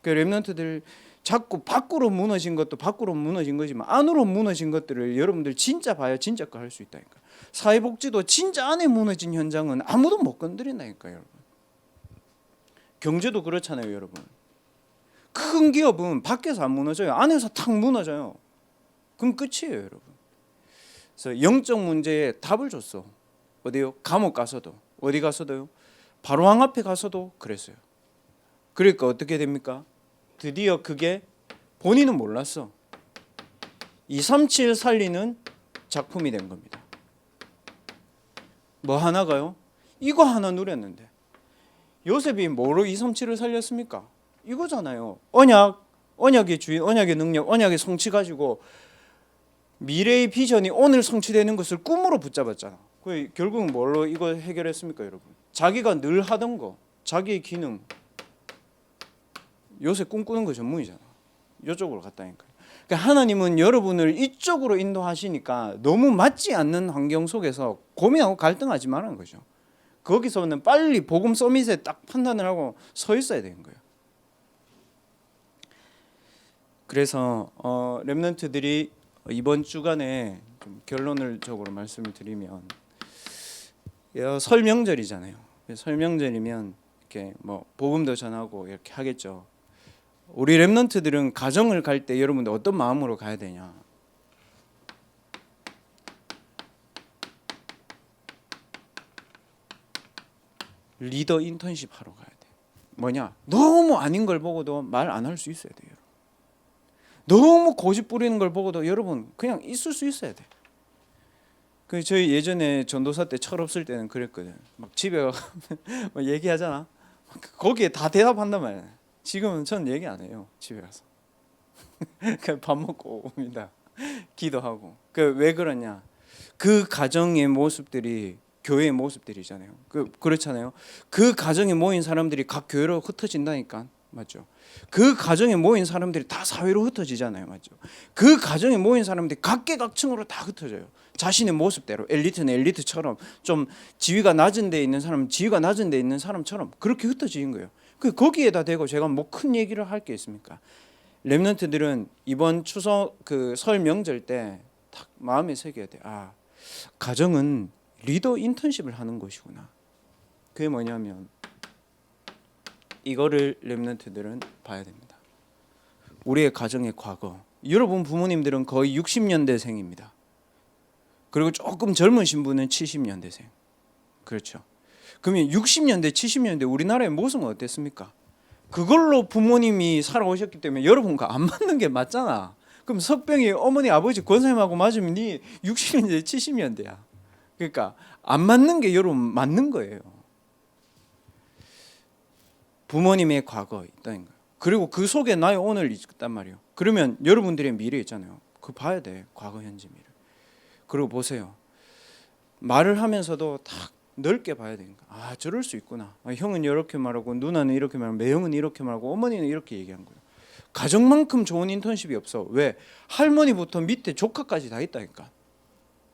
그 렘넌트들 자꾸 밖으로 무너진 것도 밖으로 무너진 거지만 안으로 무너진 것들을 여러분들 진짜 봐야 진짜 거 할 수 있다니까. 사회복지도 진짜 안에 무너진 현장은 아무도 못 건드린다니까요, 여러분. 경제도 그렇잖아요, 여러분. 큰 기업은 밖에서 안 무너져요. 안에서 탁 무너져요. 그럼 끝이에요, 여러분. 그래서 영적 문제에 답을 줬어. 어디요? 감옥 가서도. 어디 가서도요? 바로왕 앞에 가서도 그랬어요. 그러니까 어떻게 됩니까? 드디어 그게 본인은 몰랐어. 237 살리는 작품이 된 겁니다. 뭐 하나가요? 이거 하나 누렸는데 요셉이 뭐로 237을 살렸습니까? 이거잖아요. 언약의 주인, 언약의 능력, 언약의 성취 가지고 미래의 비전이 오늘 성취되는 것을 꿈으로 붙잡았잖아. 그 결국은 뭘로 이거 해결했습니까, 여러분? 자기가 늘 하던 거, 자기의 기능. 요셉 꿈꾸는 거 전문이잖아. 이쪽으로 갔다니까요. 그러니까 하나님은 여러분을 이쪽으로 인도하시니까 너무 맞지 않는 환경 속에서 고민하고 갈등하지 말라는 거죠. 거기서는 빨리 복음 서밋에 딱 판단을 하고 서 있어야 되는 거예요. 그래서 렘넌트들이 이번 주간에 좀 결론적으로 말씀을 드리면 설 명절이잖아요. 설 명절이면 이렇게 뭐 복음도 전하고 이렇게 하겠죠. 우리 렘넌트들은 가정을 갈 때 여러분들 어떤 마음으로 가야 되냐? 리더 인턴십 하러 가야 돼. 뭐냐? 너무 아닌 걸 보고도 말 안 할 수 있어야 돼요. 너무 고집 부리는 걸 보고도 여러분 그냥 있을 수 있어야 돼. 그 저희 예전에 전도사 때 철없을 때는 그랬거든. 막 집에 가면 막 얘기하잖아. 거기에 다 대답한단 말이야. 지금은 전 얘기 안 해요. 집에 가서 그냥 밥 먹고 옵니다. 기도하고. 그 왜 그러냐? 그 가정의 모습들이 교회의 모습들이잖아요. 그렇잖아요. 그 가정에 모인 사람들이 각 교회로 흩어진다니까. 맞죠? 그 가정에 모인 사람들이 다 사회로 흩어지잖아요. 맞죠? 그 가정에 모인 사람들이 각계각층으로 다 흩어져요. 자신의 모습대로. 엘리트는 엘리트처럼, 좀 지위가 낮은 데 있는 사람은 지위가 낮은 데 있는 사람처럼 그렇게 흩어지는 거예요. 거기에다 대고 제가 뭐 큰 얘기를 할 게 있습니까? 렘넌트들은 이번 추석 설 명절 때 딱 마음에 새겨야 돼. 아, 가정은 리더 인턴십을 하는 것이구나. 그게 뭐냐면 이거를 렘넌트들은 봐야 됩니다. 우리의 가정의 과거. 여러분 부모님들은 거의 60년대생입니다. 그리고 조금 젊으신 분은 70년대생. 그렇죠. 그러면 60년대, 70년대 우리나라의 모습은 어땠습니까? 그걸로 부모님이 살아오셨기 때문에 여러분과 안 맞는 게 맞잖아. 그럼 석병이 어머니, 아버지, 권사님하고 맞으면 네 60년대, 70년대야. 그러니까 안 맞는 게 여러분 맞는 거예요. 부모님의 과거 있다는 거예요. 그리고 그 속에 나의 오늘 있단 말이에요. 그러면 여러분들의 미래 있잖아요. 그거 봐야 돼. 과거, 현재, 미래. 그리고 보세요. 말을 하면서도 딱 넓게 봐야 되니까. 아, 저럴 수 있구나. 아, 형은 이렇게 말하고 누나는 이렇게 말하고 매형은 이렇게 말하고 어머니는 이렇게 얘기한 거예요. 가정만큼 좋은 인턴십이 없어. 왜? 할머니부터 밑에 조카까지 다 있다니까.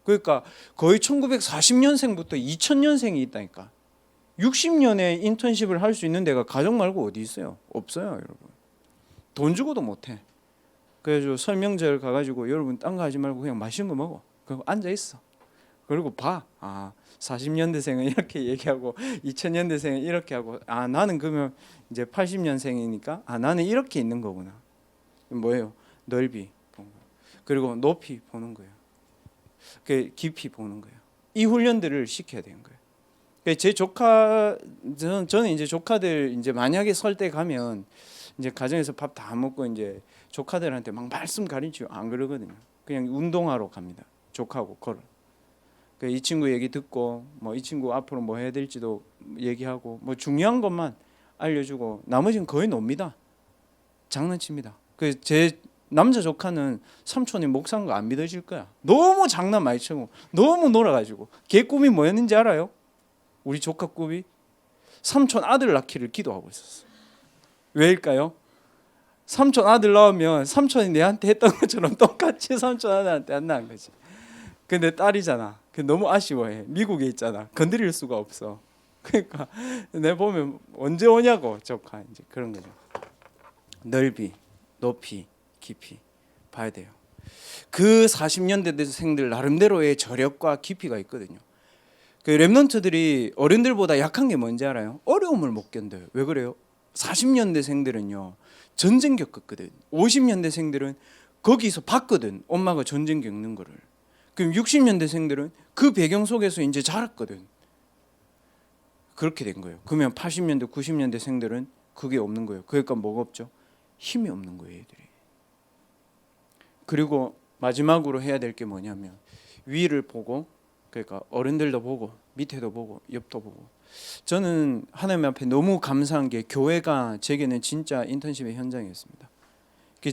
그러니까 거의 1940년생부터 2000년생이 있다니까. 60년에 인턴십을 할 수 있는 데가 가정 말고 어디 있어요? 없어요, 여러분. 돈 주고도 못해. 그래서 설 명절 가가지고 여러분 딴 거 하지 말고 그냥 맛있는 거 먹어. 그리고 앉아 있어. 그리고 봐. 아, 40년대생은 이렇게 얘기하고 2000년대생은 이렇게 하고, 아, 나는 그러면 이제 80년생이니까 아, 나는 이렇게 있는 거구나. 뭐예요? 넓이 보는 거예요. 그리고 높이 보는 거예요. 깊이 보는 거예요. 이 훈련들을 시켜야 되는 거예요. 제 조카, 저는 이제 조카들 이제 만약에 설 때 가면 이제 가정에서 밥 다 먹고 이제 조카들한테 막 말씀 가르치고 안 그러거든요. 그냥 운동하러 갑니다. 조카하고 걸어. 이 친구 얘기 듣고 뭐 이 친구 앞으로 뭐 해야 될지도 얘기하고 뭐 중요한 것만 알려주고 나머지는 거의 놉니다. 장난칩니다. 제 남자 조카는 삼촌이 목사인 거 안 믿어질 거야. 너무 장난 많이 치고 너무 놀아가지고. 걔 꿈이 뭐였는지 알아요? 우리 조카 꿈이 삼촌 아들 낳기를 기도하고 있었어. 왜일까요? 삼촌 아들 낳으면 삼촌이 내한테 했던 것처럼 똑같이 삼촌 아들한테 안 낳은 거지. 근데 딸이잖아. 너무 아쉬워해. 미국에 있잖아. 건드릴 수가 없어. 그러니까 내 보면 언제 오냐고 조카 이제 그런 거죠. 넓이, 높이, 깊이 봐야 돼요. 그 40년대생들 나름대로의 저력과 깊이가 있거든요. 렘넌트들이 어른들보다 약한 게 뭔지 알아요? 어려움을 못 견뎌요. 왜 그래요? 40년대생들은요 전쟁 겪었거든. 50년대생들은 거기서 봤거든. 엄마가 전쟁 겪는 거를. 그럼 60년대생들은 그 배경 속에서 이제 자랐거든. 그렇게 된 거예요. 그러면 80년대, 90년대생들은 그게 없는 거예요. 그러니까 뭐가 없죠? 힘이 없는 거예요, 얘들이. 그리고 마지막으로 해야 될 게 뭐냐면 위를 보고 그러니까 어른들도 보고 밑에도 보고 옆도 보고. 저는 하나님 앞에 너무 감사한 게 교회가 제게는 진짜 인턴십의 현장이었습니다.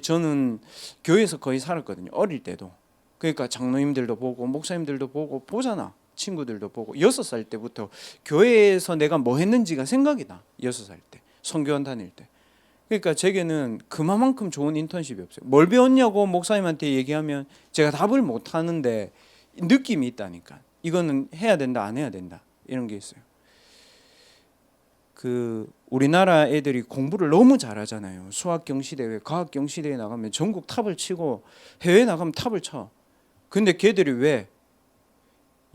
저는 교회에서 거의 살았거든요. 어릴 때도. 그러니까 장로님들도 보고 목사님들도 보고 보잖아. 친구들도 보고 6살 때부터 교회에서 내가 뭐 했는지가 생각이 나. 6살 때 선교원 다닐 때. 그러니까 제게는 그만큼 좋은 인턴십이 없어요. 뭘 배웠냐고 목사님한테 얘기하면 제가 답을 못 하는데 느낌이 있다니까. 이거는 해야 된다 안 해야 된다 이런 게 있어요. 우리나라 애들이 공부를 너무 잘하잖아요. 수학 경시대회, 과학 경시대회 나가면 전국 탑을 치고 해외 나가면 탑을 쳐. 근데 걔들이 왜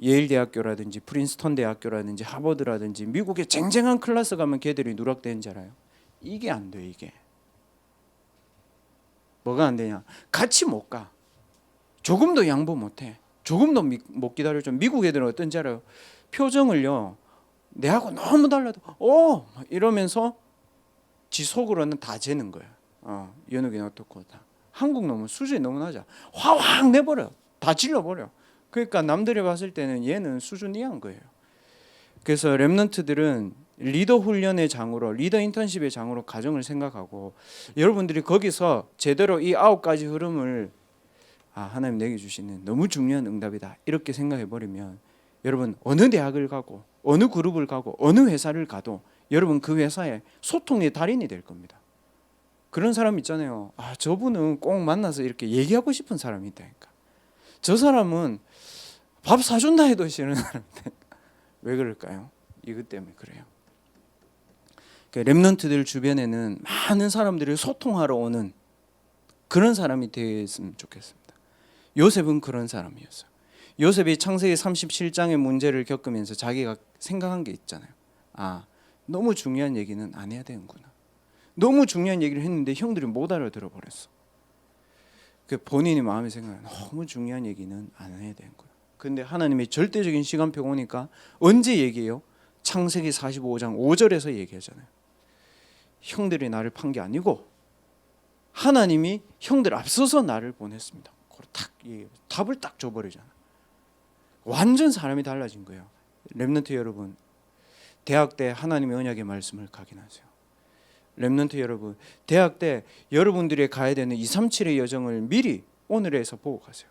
예일 대학교라든지 프린스턴 대학교라든지 하버드라든지 미국의 쟁쟁한 클래스 가면 걔들이 누락되는지 알아요? 이게 안 돼. 이게 뭐가 안 되냐? 같이 못 가. 조금도 양보 못 해. 조금도 못 기다려줘. 미국 애들은 어떤지 알아요? 표정을요 내하고 너무 달라도 이러면서 지 속으로는 다 재는 거야. 연욱이는 어떻고 다. 한국 놈은 수준이 너무 낮아. 확 내버려. 다 질러버려. 그러니까 남들이 봤을 때는 얘는 수준이 한 거예요. 그래서 랩런트들은 리더 훈련의 장으로, 리더 인턴십의 장으로 가정을 생각하고 여러분들이 거기서 제대로 이 9가지 흐름을 하나님 내게 주시는 너무 중요한 응답이다 이렇게 생각해 버리면 여러분 어느 대학을 가고 어느 그룹을 가고 어느 회사를 가도 여러분 그 회사의 소통의 달인이 될 겁니다. 그런 사람 있잖아요. 저분은 꼭 만나서 이렇게 얘기하고 싶은 사람이 있다니까. 저 사람은 밥 사준다 해도 싫은 사람인데 왜 그럴까요? 이것 때문에 그래요. 렘넌트들 주변에는 많은 사람들이 소통하러 오는 그런 사람이 되었으면 좋겠습니다. 요셉은 그런 사람이었어요. 요셉이 창세기 37장의 문제를 겪으면서 자기가 생각한 게 있잖아요. 너무 중요한 얘기는 안 해야 되는구나. 너무 중요한 얘기를 했는데 형들이 못 알아들어 버렸어. 본인이 마음에 생각해 너무 중요한 얘기는 안 해야 되는구나. 근데 하나님의 절대적인 시간표가 오니까 언제 얘기해요? 창세기 45장 5절에서 얘기하잖아요. 형들이 나를 판 게 아니고 하나님이 형들 앞서서 나를 보냈습니다. 답을 딱 줘버리잖아. 완전 사람이 달라진 거예요. 렘넌트 여러분, 대학 때 하나님의 언약의 말씀을 각인하세요. 렘넌트 여러분, 대학 때 여러분들이 가야 되는 237의 여정을 미리 오늘에서 보고 가세요.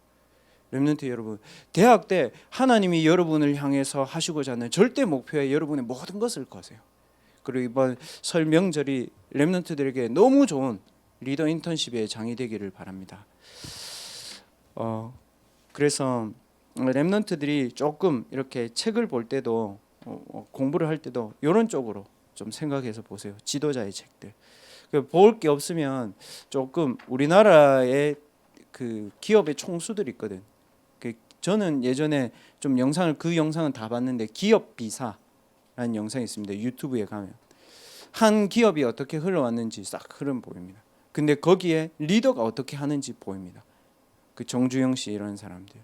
렘넌트 여러분, 대학 때 하나님이 여러분을 향해서 하시고자 하는 절대 목표에 여러분의 모든 것을 거세요. 그리고 이번 설 명절이 렘넌트들에게 너무 좋은 리더 인턴십의 장이 되기를 바랍니다. 그래서 렘넌트들이 조금 이렇게 책을 볼 때도 공부를 할 때도 이런 쪽으로 좀 생각해서 보세요. 지도자의 책들. 볼 게 없으면 조금 우리나라의 기업의 총수들 있거든. 저는 예전에 좀 그 영상은 다 봤는데 기업 비사라는 영상이 있습니다. 유튜브에 가면 한 기업이 어떻게 흘러왔는지 싹 흐름 보입니다. 근데 거기에 리더가 어떻게 하는지 보입니다. 정주영 씨 이런 사람들,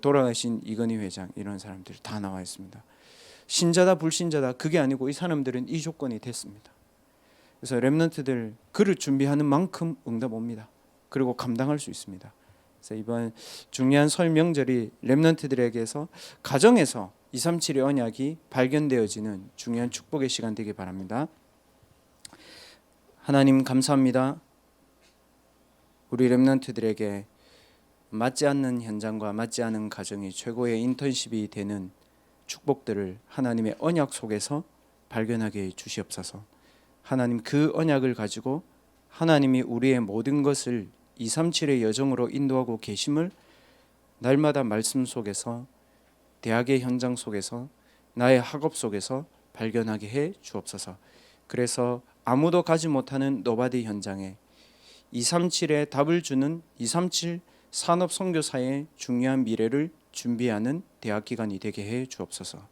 돌아가신 이건희 회장 이런 사람들 다 나와 있습니다. 신자다 불신자다 그게 아니고 이 사람들은 이 조건이 됐습니다. 그래서 렘넌트들 그를 준비하는 만큼 응답 옵니다. 그리고 감당할 수 있습니다. 그래서 이번 중요한 설 명절이 렘넌트들에게서 가정에서 237의 언약이 발견되어지는 중요한 축복의 시간 되길 바랍니다. 하나님 감사합니다. 우리 렘넌트들에게 맞지 않는 현장과 맞지 않은 가정이 최고의 인턴십이 되는 축복들을 하나님의 언약 속에서 발견하게 해 주시옵소서. 하나님 그 언약을 가지고 하나님이 우리의 모든 것을 237의 여정으로 인도하고 계심을 날마다 말씀 속에서 대학의 현장 속에서 나의 학업 속에서 발견하게 해 주옵소서. 그래서 아무도 가지 못하는 노바디 현장에 237의 답을 주는 237 산업 선교사의 중요한 미래를 준비하는 대학 기관이 되게 해 주옵소서.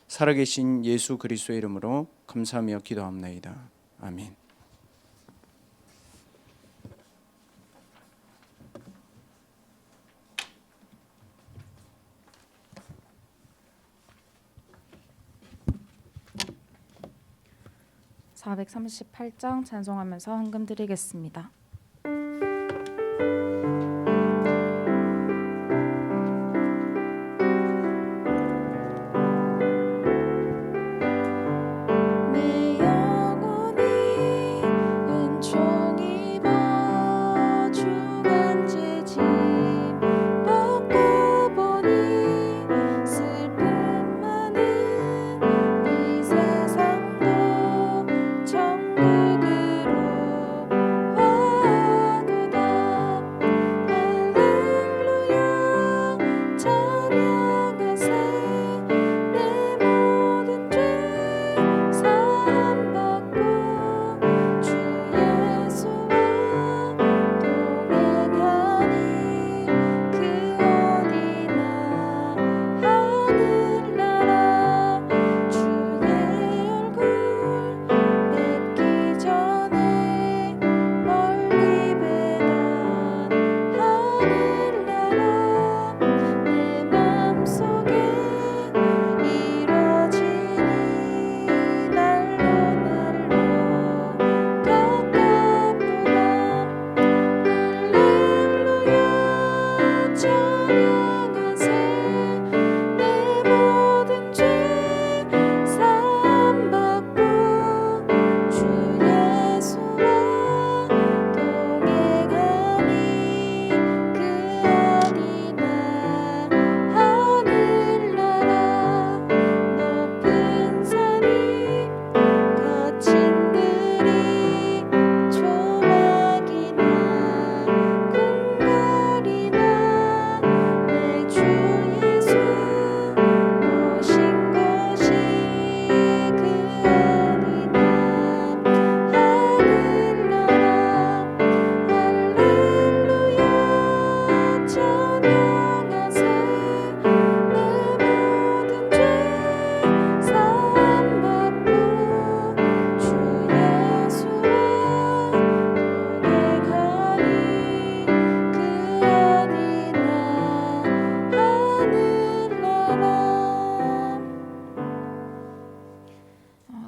살아계신 예수 그리스도의 이름으로 감사하며 기도합나이다. 아멘. (438장) 찬송하면서 헌금 드리겠습니다.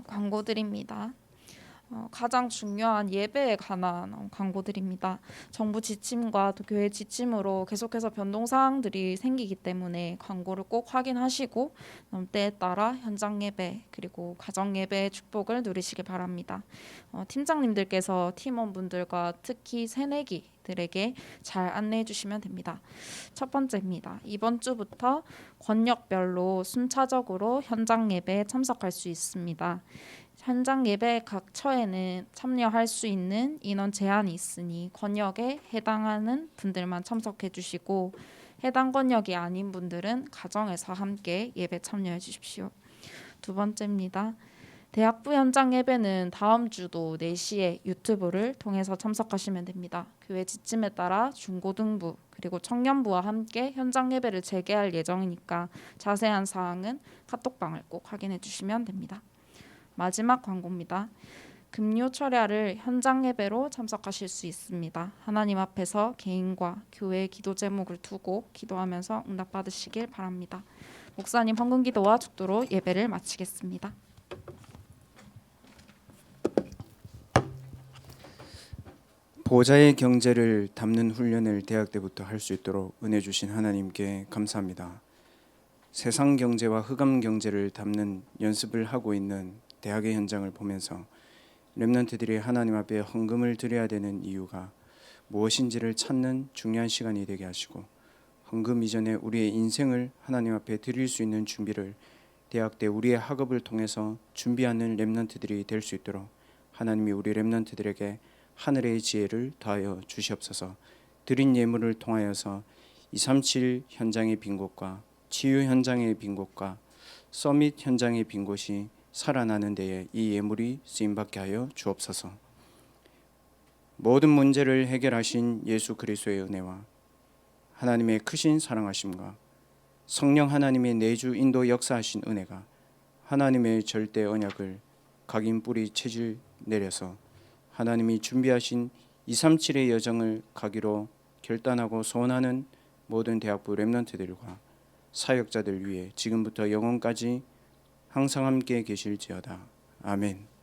광고드립니다. 가장 중요한 예배에 관한 광고드립니다. 정부 지침과 또 교회 지침으로 계속해서 변동사항들이 생기기 때문에 광고를 꼭 확인하시고 때에 따라 현장 예배 그리고 가정 예배의 축복을 누리시길 바랍니다. 팀장님들께서 팀원분들과 특히 새내기들에게 잘 안내해 주시면 됩니다. 첫 번째입니다. 이번 주부터 권역별로 순차적으로 현장 예배에 참석할 수 있습니다. 현장 예배 각 처에는 참여할 수 있는 인원 제한이 있으니 권역에 해당하는 분들만 참석해 주시고 해당 권역이 아닌 분들은 가정에서 함께 예배 참여해 주십시오. 두 번째입니다. 대학부 현장 예배는 다음 주도 4시에 유튜브를 통해서 참석하시면 됩니다. 교회 지침에 따라 중고등부 그리고 청년부와 함께 현장 예배를 재개할 예정이니까 자세한 사항은 카톡방을 꼭 확인해 주시면 됩니다. 마지막 광고입니다. 금요 철야를 현장 예배로 참석하실 수 있습니다. 하나님 앞에서 개인과 교회의 기도 제목을 두고 기도하면서 응답받으시길 바랍니다. 목사님 헌금 기도와 축도로 예배를 마치겠습니다. 보좌의 경제를 담는 훈련을 대학 때부터 할 수 있도록 은혜 주신 하나님께 감사합니다. 세상 경제와 흑암 경제를 담는 연습을 하고 있는 대학의 현장을 보면서 렘넌트들이 하나님 앞에 헌금을 드려야 되는 이유가 무엇인지를 찾는 중요한 시간이 되게 하시고 헌금 이전에 우리의 인생을 하나님 앞에 드릴 수 있는 준비를 대학 때 우리의 학업을 통해서 준비하는 렘넌트들이 될 수 있도록 하나님이 우리 렘넌트들에게 하늘의 지혜를 더하여 주시옵소서. 드린 예물을 통하여서 237 현장의 빈 곳과 치유 현장의 빈 곳과 서밋 현장의 빈 곳이 살아나는 데에 이 예물이 쓰임받게 하여 주옵소서. 모든 문제를 해결하신 예수 그리스도의 은혜와 하나님의 크신 사랑하심과 성령 하나님의 내주 인도 역사하신 은혜가 하나님의 절대 언약을 각인 뿌리 체질 내려서 하나님이 준비하신 237의 여정을 가기로 결단하고 소원하는 모든 대학부 렘넌트들과 사역자들 위해 지금부터 영원까지 항상 함께 계실지어다. 아멘.